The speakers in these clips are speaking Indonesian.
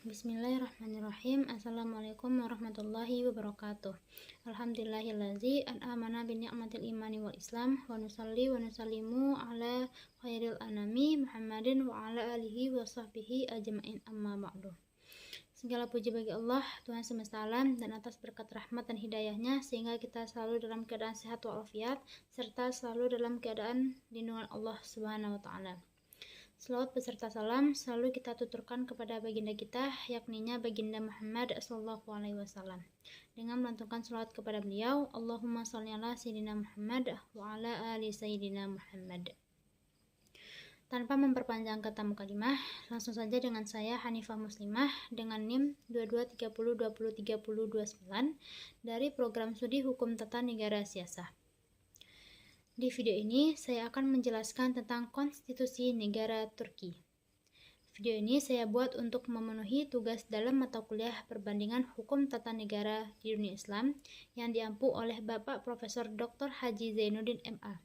Bismillahirrahmanirrahim. Assalamualaikum warahmatullahi wabarakatuh. Alhamdulillahillazi an'amana bi ni'matil imani wal islam wa nusalli wa nusallimu ala khairil anami Muhammadin wa ala alihi wa sahbihi ajma'in, amma ba'du. Segala puji bagi Allah, Tuhan semesta alam, dan atas berkat rahmat dan hidayahnya sehingga kita selalu dalam keadaan sehat walafiat serta selalu dalam keadaan lindungan Allah Subhanahu wa taala. Selawat beserta salam selalu kita tuturkan kepada baginda kita, yakninya baginda Muhammad SAW, dengan melantunkan selawat kepada beliau, Allahumma sholli ala sayyidina Muhammad wa ala ali sayyidina Muhammad. Tanpa memperpanjang kata mukadimah, langsung saja dengan saya Hanifah Muslimah dengan NIM 2230203029 dari program studi Hukum Tata Negara Siasah. Di video ini, saya akan menjelaskan tentang konstitusi negara Turki. Video ini saya buat untuk memenuhi tugas dalam mata kuliah perbandingan hukum tata negara di dunia Islam yang diampu oleh Bapak Profesor Dr. Haji Zainuddin MA,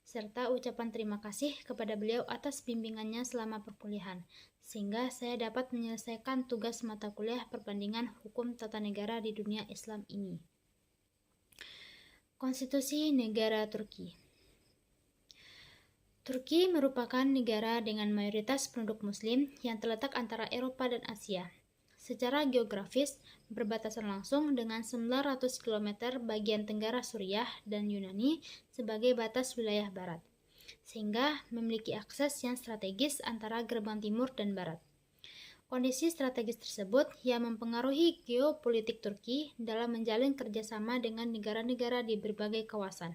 serta ucapan terima kasih kepada beliau atas bimbingannya selama perkuliahan, sehingga saya dapat menyelesaikan tugas mata kuliah perbandingan hukum tata negara di dunia Islam ini. Konstitusi negara Turki. Turki merupakan negara dengan mayoritas penduduk muslim yang terletak antara Eropa dan Asia. Secara geografis, berbatasan langsung dengan 900 km bagian tenggara Suriah dan Yunani sebagai batas wilayah barat, sehingga memiliki akses yang strategis antara gerbang timur dan barat. Kondisi strategis tersebut yang mempengaruhi geopolitik Turki dalam menjalin kerjasama dengan negara-negara di berbagai kawasan.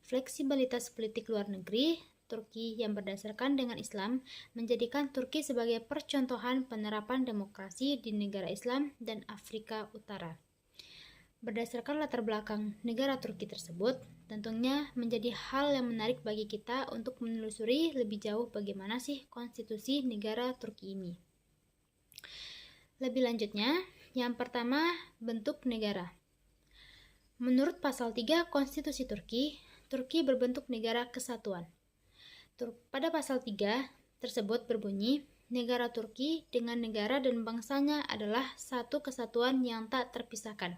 Fleksibilitas politik luar negeri Turki yang berdasarkan dengan Islam menjadikan Turki sebagai percontohan penerapan demokrasi di negara Islam dan Afrika Utara. Berdasarkan latar belakang negara Turki tersebut, tentunya menjadi hal yang menarik bagi kita untuk menelusuri lebih jauh bagaimana sih konstitusi negara Turki ini. Lebih lanjutnya, yang pertama, bentuk negara. Menurut pasal 3 Konstitusi Turki, Turki berbentuk negara kesatuan. Pada pasal 3 tersebut berbunyi, negara Turki dengan negara dan bangsanya adalah satu kesatuan yang tak terpisahkan.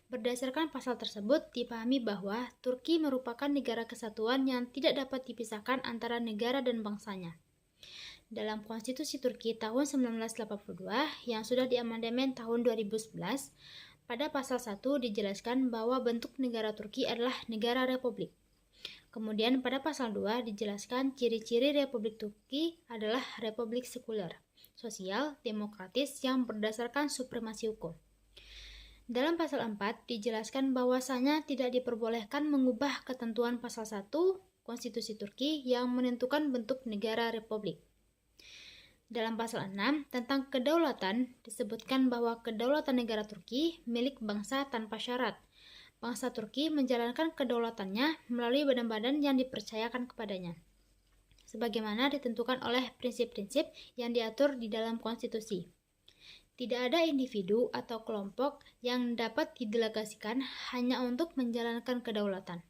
Berdasarkan pasal tersebut, dipahami bahwa Turki merupakan negara kesatuan yang tidak dapat dipisahkan antara negara dan bangsanya. Dalam Konstitusi Turki tahun 1982 yang sudah diamandemen tahun 2011, pada pasal 1 dijelaskan bahwa bentuk negara Turki adalah negara republik. Kemudian pada pasal 2 dijelaskan ciri-ciri Republik Turki adalah republik sekuler, sosial, demokratis yang berdasarkan supremasi hukum. Dalam pasal 4 dijelaskan bahwasanya tidak diperbolehkan mengubah ketentuan pasal 1 Konstitusi Turki yang menentukan bentuk negara republik. Dalam pasal 6 tentang kedaulatan disebutkan bahwa kedaulatan negara Turki milik bangsa tanpa syarat. Bangsa Turki menjalankan kedaulatannya melalui badan-badan yang dipercayakan kepadanya, sebagaimana ditentukan oleh prinsip-prinsip yang diatur di dalam konstitusi. Tidak ada individu atau kelompok yang dapat didelegasikan hanya untuk menjalankan kedaulatan.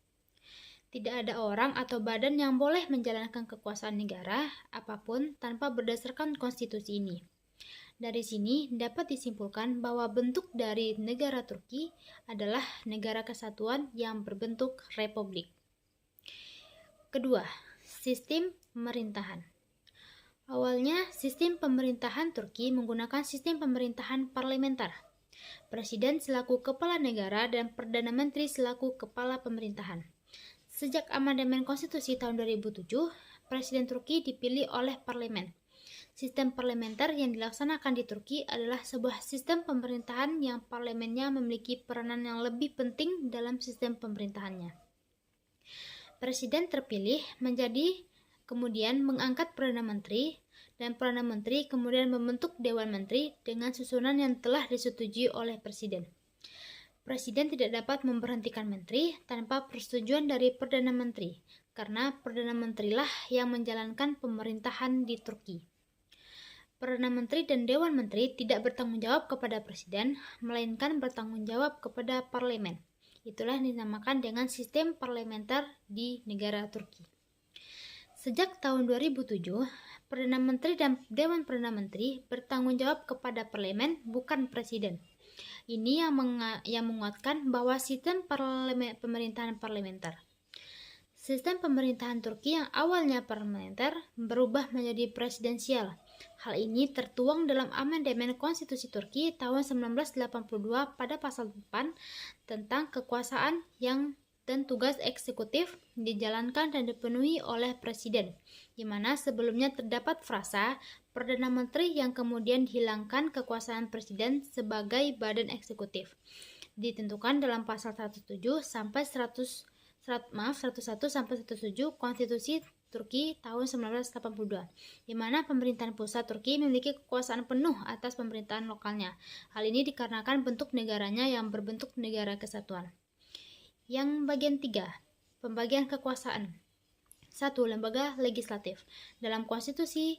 Tidak ada orang atau badan yang boleh menjalankan kekuasaan negara apapun tanpa berdasarkan konstitusi ini. Dari sini dapat disimpulkan bahwa bentuk dari negara Turki adalah negara kesatuan yang berbentuk republik. Kedua, sistem pemerintahan. Awalnya, sistem pemerintahan Turki menggunakan sistem pemerintahan parlementer. Presiden selaku kepala negara dan Perdana Menteri selaku kepala pemerintahan. Sejak amandemen konstitusi tahun 2007, Presiden Turki dipilih oleh parlemen. Sistem parlementer yang dilaksanakan di Turki adalah sebuah sistem pemerintahan yang parlemennya memiliki peranan yang lebih penting dalam sistem pemerintahannya. Presiden terpilih kemudian mengangkat Perdana Menteri, dan Perdana Menteri kemudian membentuk Dewan Menteri dengan susunan yang telah disetujui oleh Presiden. Presiden tidak dapat memberhentikan menteri tanpa persetujuan dari Perdana Menteri, karena Perdana Menterilah yang menjalankan pemerintahan di Turki. Perdana Menteri dan Dewan Menteri tidak bertanggung jawab kepada Presiden, melainkan bertanggung jawab kepada parlemen. Itulah yang dinamakan dengan sistem parlementer di negara Turki. Sejak tahun 2007, Perdana Menteri dan Dewan Perdana Menteri bertanggung jawab kepada parlemen, bukan presiden. Ini yang menguatkan bahwa sistem pemerintahan parlementer. Sistem pemerintahan Turki yang awalnya parlementer berubah menjadi presidensial. Hal ini tertuang dalam amandemen Konstitusi Turki tahun 1982 pada pasal 8 tentang kekuasaan dan tugas eksekutif dijalankan dan dipenuhi oleh presiden, di mana sebelumnya terdapat frasa Perdana Menteri yang kemudian dihilangkan kekuasaan presiden sebagai badan eksekutif. Ditentukan dalam pasal 107 sampai 101 sampai 107 Konstitusi Turki tahun 1982, di mana pemerintahan pusat Turki memiliki kekuasaan penuh atas pemerintahan lokalnya. Hal ini dikarenakan bentuk negaranya yang berbentuk negara kesatuan. Yang bagian 3, pembagian kekuasaan. 1. Lembaga legislatif. Dalam Konstitusi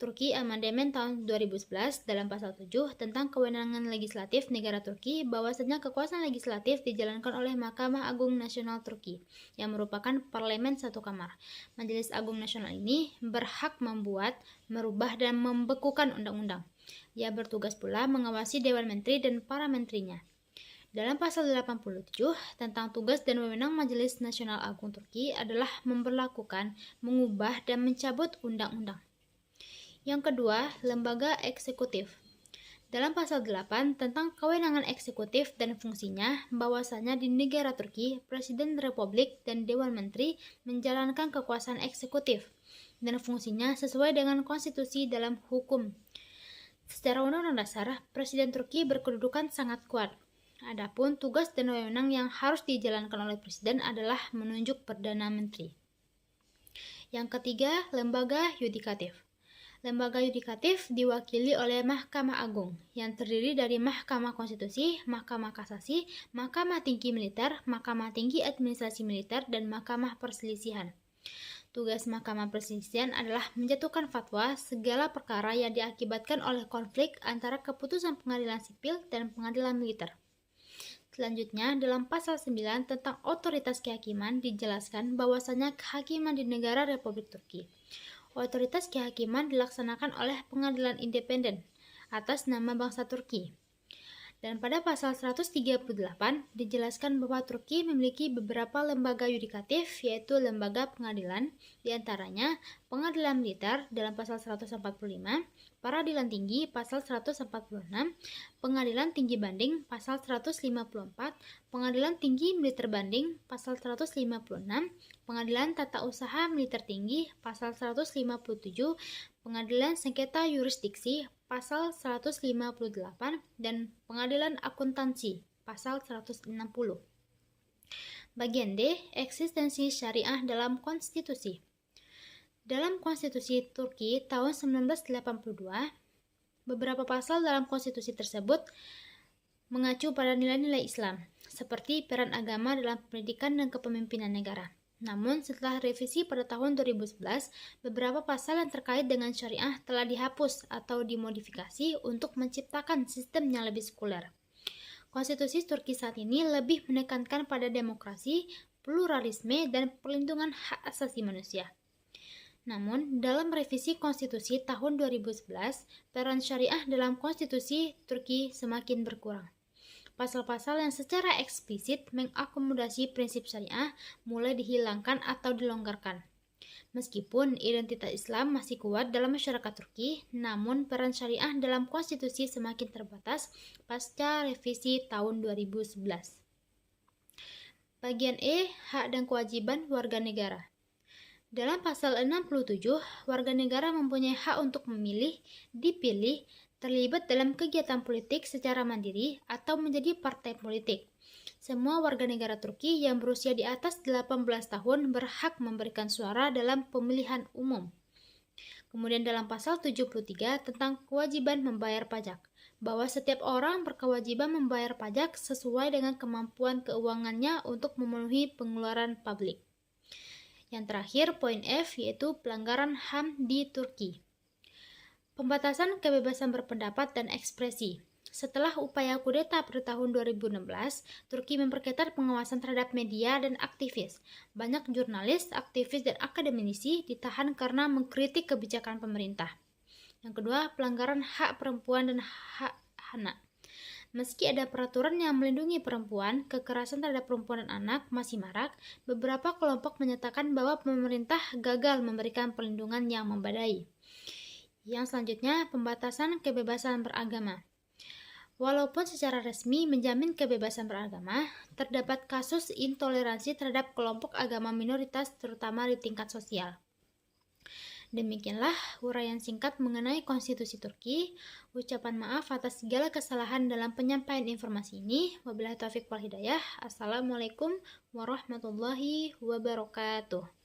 Turki Amandemen tahun 2011 dalam pasal 7 tentang kewenangan legislatif negara Turki, bahwasanya kekuasaan legislatif dijalankan oleh Mahkamah Agung Nasional Turki yang merupakan parlemen satu kamar. Majelis Agung Nasional ini berhak membuat, merubah dan membekukan undang-undang. Ia bertugas pula mengawasi Dewan Menteri dan para menterinya. Dalam pasal 87 tentang tugas dan wewenang Majelis Nasional Agung Turki adalah memberlakukan, mengubah dan mencabut undang-undang. Yang kedua, lembaga eksekutif. Dalam pasal 8 tentang kewenangan eksekutif dan fungsinya, bahwasanya di negara Turki, Presiden Republik dan Dewan Menteri menjalankan kekuasaan eksekutif dan fungsinya sesuai dengan konstitusi dalam hukum. Secara undang-undang dasar, Presiden Turki berkedudukan sangat kuat. Adapun tugas dan wewenang yang harus dijalankan oleh Presiden adalah menunjuk Perdana Menteri. Yang ketiga, lembaga yudikatif. Lembaga yudikatif diwakili oleh Mahkamah Agung yang terdiri dari Mahkamah Konstitusi, Mahkamah Kasasi, Mahkamah Tinggi Militer, Mahkamah Tinggi Administrasi Militer, dan Mahkamah Perselisihan. Tugas Mahkamah Perselisihan adalah menjatuhkan fatwa segala perkara yang diakibatkan oleh konflik antara keputusan pengadilan sipil dan pengadilan militer. Selanjutnya, dalam pasal 9 tentang otoritas kehakiman dijelaskan bahwasanya kehakiman di negara Republik Turki. Otoritas kehakiman dilaksanakan oleh pengadilan independen atas nama bangsa Turki. Dan pada pasal 138 dijelaskan bahwa Turki memiliki beberapa lembaga yudikatif, yaitu lembaga pengadilan, diantaranya pengadilan militer dalam pasal 145, peradilan tinggi pasal 146, pengadilan tinggi banding pasal 154, pengadilan tinggi militer banding pasal 156, pengadilan tata usaha militer tinggi pasal 157, pengadilan sengketa yurisdiksi pasal 158, dan pengadilan akuntansi pasal 160. Bagian D, eksistensi syariah dalam konstitusi. Dalam konstitusi Turki tahun 1982, beberapa pasal dalam konstitusi tersebut mengacu pada nilai-nilai Islam, seperti peran agama dalam pendidikan dan kepemimpinan negara. Namun, setelah revisi pada tahun 2011, beberapa pasal yang terkait dengan syariah telah dihapus atau dimodifikasi untuk menciptakan sistem yang lebih sekuler. Konstitusi Turki saat ini lebih menekankan pada demokrasi, pluralisme, dan perlindungan hak asasi manusia. Namun, dalam revisi konstitusi tahun 2011, peran syariah dalam konstitusi Turki semakin berkurang. Pasal-pasal yang secara eksplisit mengakomodasi prinsip syariah mulai dihilangkan atau dilonggarkan. Meskipun identitas Islam masih kuat dalam masyarakat Turki, namun peran syariah dalam konstitusi semakin terbatas pasca revisi tahun 2011. Bagian E, hak dan kewajiban warga negara. Dalam pasal 67, warga negara mempunyai hak untuk memilih, dipilih, terlibat dalam kegiatan politik secara mandiri atau menjadi partai politik. Semua warga negara Turki yang berusia di atas 18 tahun berhak memberikan suara dalam pemilihan umum. Kemudian dalam pasal 73 tentang kewajiban membayar pajak, bahwa setiap orang berkewajiban membayar pajak sesuai dengan kemampuan keuangannya untuk memenuhi pengeluaran publik. Yang terakhir, poin F, yaitu pelanggaran HAM di Turki. Pembatasan kebebasan berpendapat dan ekspresi. Setelah upaya kudeta pada tahun 2016, Turki memperketat pengawasan terhadap media dan aktivis. Banyak jurnalis, aktivis, dan akademisi ditahan karena mengkritik kebijakan pemerintah. Yang kedua, pelanggaran hak perempuan dan hak anak. Meski ada peraturan yang melindungi perempuan, kekerasan terhadap perempuan dan anak masih marak. Beberapa kelompok menyatakan bahwa pemerintah gagal memberikan perlindungan yang memadai. Yang selanjutnya, pembatasan kebebasan beragama. Walaupun secara resmi menjamin kebebasan beragama, terdapat kasus intoleransi terhadap kelompok agama minoritas terutama di tingkat sosial. Demikianlah uraian singkat mengenai konstitusi Turki. Ucapan maaf atas segala kesalahan dalam penyampaian informasi ini. Wabillahi taufiq wal hidayah. Assalamualaikum warahmatullahi wabarakatuh.